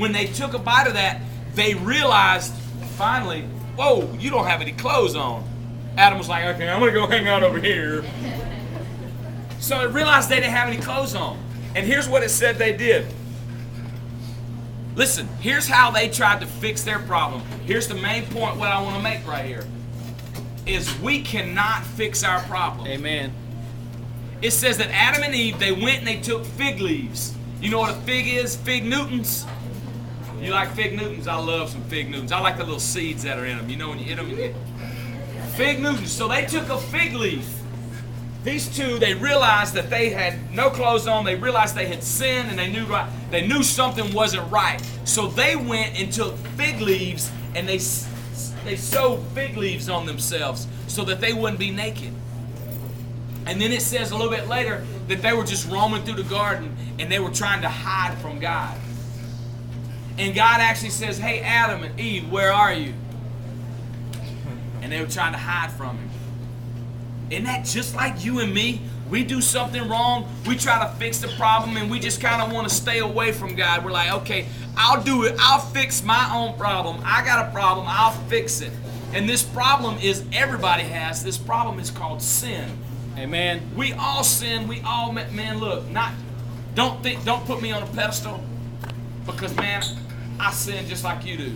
when they took a bite of that, they realized finally, whoa, you don't have any clothes on. Adam was like, okay, I'm going to go hang out over here. So they realized they didn't have any clothes on. And here's what it said they did. Listen, here's how they tried to fix their problem. Here's the main point what I want to make right here. Is we cannot fix our problem. Amen. It says that Adam and Eve, they went and they took fig leaves. You know what a fig is? Fig Newtons. You like fig Newtons? I love some fig Newtons. I like the little seeds that are in them. You know when you hit them, you get fig Newtons. So they took a fig leaf. These two, they realized that they had no clothes on. They realized they had sinned, and they knew something wasn't right. So they went and took fig leaves, and they sewed fig leaves on themselves so that they wouldn't be naked. And then it says a little bit later that they were just roaming through the garden, and they were trying to hide from God. And God actually says, hey, Adam and Eve, where are you? And they were trying to hide from him. Isn't that just like you and me? We do something wrong, we try to fix the problem, and we just kind of want to stay away from God. We're like, okay, I'll do it. I'll fix my own problem. I got a problem. I'll fix it. And this problem is everybody has. This problem is called sin. Amen. We all sin. We all, man, look, don't put me on a pedestal, because, man, I sin just like you do.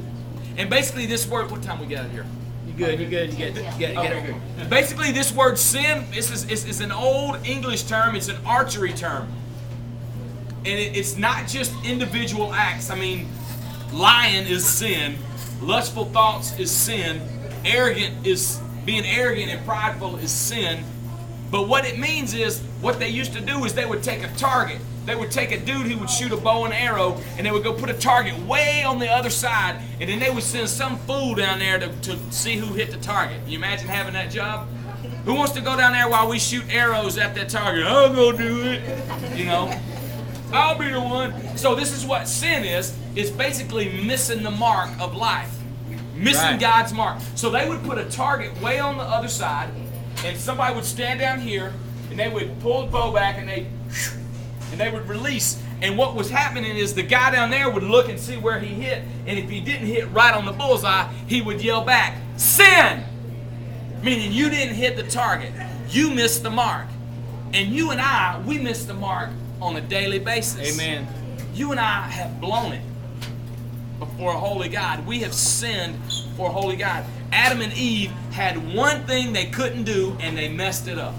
And basically this word, what time we got here? Good, you're good. You get it. Okay, good. Basically, this word sin is an old English term. It's an archery term. And it's not just individual acts. I mean, lying is sin. Lustful thoughts is sin. Being arrogant and prideful is sin. But what it means is, what they used to do is they would take a target. They would take a dude who would shoot a bow and arrow, and they would go put a target way on the other side, and then they would send some fool down there to see who hit the target. You imagine having that job? Who wants to go down there while we shoot arrows at that target? I'll go do it. You know? I'll be the one. So this is what sin is. It's basically missing the mark of life. Missing God's mark. So they would put a target way on the other side, and somebody would stand down here, and they would pull the bow back, and they would release. And what was happening is the guy down there would look and see where he hit, and if he didn't hit right on the bullseye, he would yell back, sin! Meaning you didn't hit the target. You missed the mark. And you and I, we miss the mark on a daily basis. Amen. You and I have blown it before a holy God. We have sinned before a holy God. Adam and Eve had one thing they couldn't do, and they messed it up.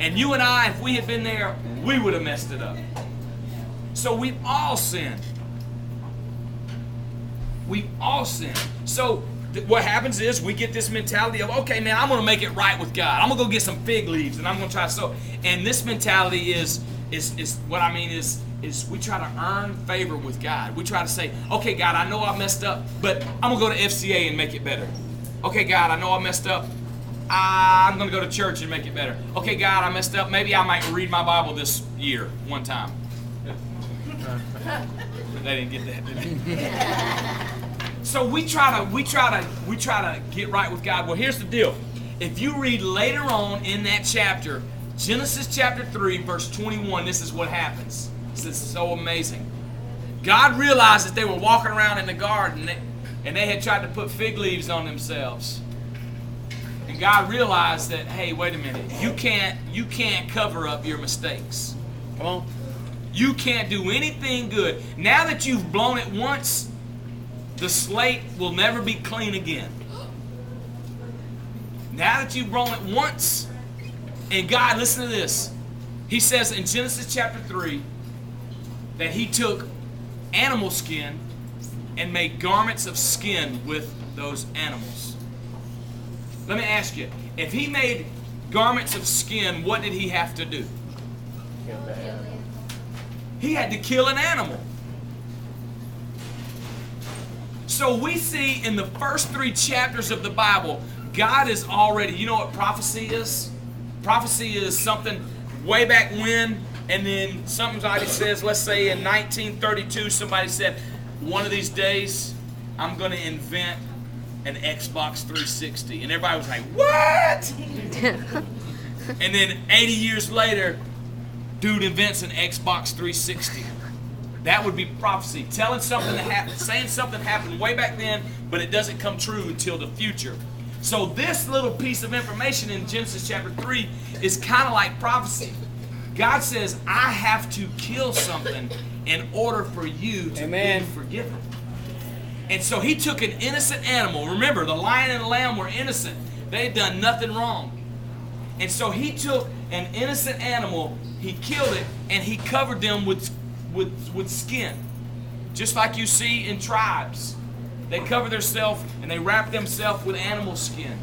And you and I, if we had been there, we would have messed it up. So we've all sinned. We've all sinned. So what happens is we get this mentality of, okay, man, I'm going to make it right with God. I'm going to go get some fig leaves, and I'm going to try to sow. And this mentality is what I mean is we try to earn favor with God. We try to say, okay, God, I know I messed up, but I'm going to go to FCA and make it better. Okay, God, I know I messed up. I'm going to go to church and make it better. Okay, God, I messed up. Maybe I might read my Bible this year, one time. They didn't get that, did they? So we try to get right with God. Well, here's the deal. If you read later on in that chapter, Genesis chapter 3, verse 21, this is what happens. This is so amazing. God realized that they were walking around in the garden, and they had tried to put fig leaves on themselves. And God realized that, hey, wait a minute, you can't cover up your mistakes. Come on. You can't do anything good. Now that you've blown it once, the slate will never be clean again. Now that you've blown it once, and God, listen to this. He says in Genesis chapter 3 that he took animal skin and made garments of skin with those animals. Let me ask you, if he made garments of skin, what did he have to do? He had to kill an animal. So we see in the first 3 chapters of the Bible, God is already, you know what prophecy is? Prophecy is something way back when, and then somebody says, let's say in 1932, somebody said, one of these days, I'm going to invent an Xbox 360. And everybody was like, what? And then 80 years later, dude invents an Xbox 360. That would be prophecy. Telling something that happened, saying something happened way back then, but it doesn't come true until the future. So this little piece of information in Genesis chapter 3 is kind of like prophecy. God says, I have to kill something in order for you to be forgiven. And so he took an innocent animal. Remember, the lion and the lamb were innocent. They had done nothing wrong. And so he took an innocent animal, he killed it, and he covered them with skin. Just like you see in tribes. They cover themselves and they wrap themselves with animal skin.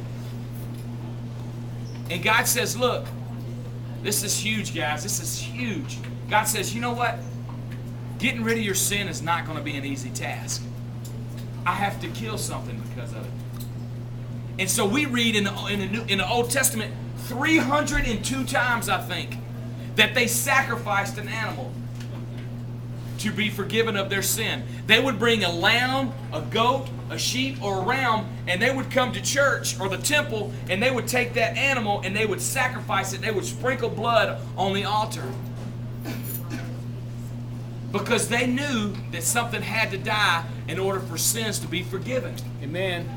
And God says, look, this is huge, guys. This is huge. God says, you know what? Getting rid of your sin is not going to be an easy task. I have to kill something because of it. And so we read in the Old Testament 302 times, I think, that they sacrificed an animal to be forgiven of their sin. They would bring a lamb, a goat, a sheep, or a ram, and they would come to church or the temple, and they would take that animal and they would sacrifice it. They would sprinkle blood on the altar. Because they knew that something had to die in order for sins to be forgiven. Amen.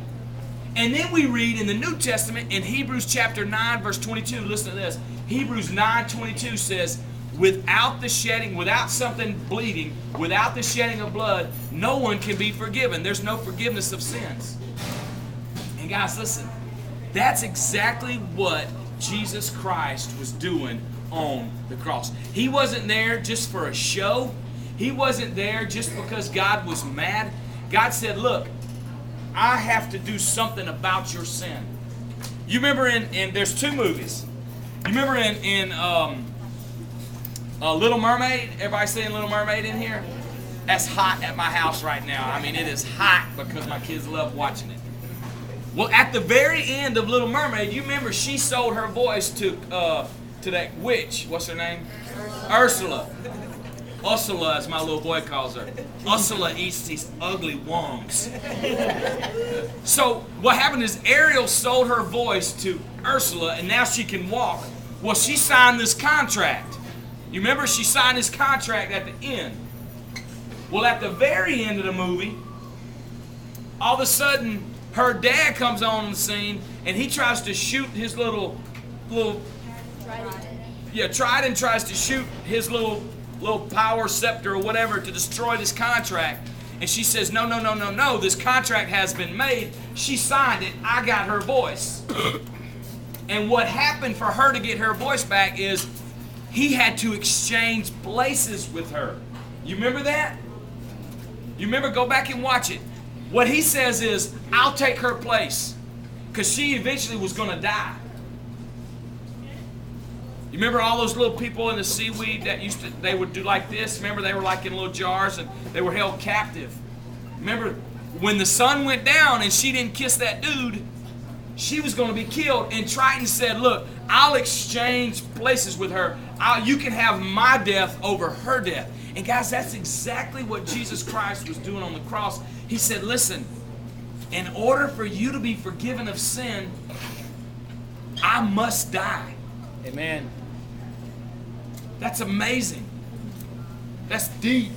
And then we read in the New Testament in Hebrews chapter 9 verse 22, listen to this. Hebrews 9:22 says, without something bleeding, without the shedding of blood, no one can be forgiven. There's no forgiveness of sins. And guys, listen, that's exactly what Jesus Christ was doing on the cross. He wasn't there just for a show. He wasn't there just because God was mad. God said, look, I have to do something about your sin. You remember there's two movies. You remember in Little Mermaid? Everybody saying Little Mermaid in here? That's hot at my house right now. I mean, it is hot because my kids love watching it. Well, at the very end of Little Mermaid, you remember she sold her voice to that witch. What's her name? Ursula. Ursula, as my little boy calls her. Ursula eats these ugly worms. So what happened is Ariel sold her voice to Ursula, and now she can walk. Well, she signed this contract. You remember she signed this contract at the end. Well, at the very end of the movie, all of a sudden, her dad comes on the scene, and he tries to shoot his Trident tries to shoot his little power scepter or whatever to destroy this contract. And she says, no, this contract has been made. She signed it. I got her voice. And what happened for her to get her voice back is he had to exchange places with her. You remember that? You remember? Go back and watch it. What he says is, I'll take her place. Because she eventually was going to die. You remember all those little people in the seaweed that they would do like this? Remember, they were like in little jars and they were held captive. Remember, when the sun went down and she didn't kiss that dude, she was going to be killed. And Triton said, look, I'll exchange places with her. You can have my death over her death. And guys, that's exactly what Jesus Christ was doing on the cross. He said, listen, in order for you to be forgiven of sin, I must die. Amen. That's amazing. That's deep.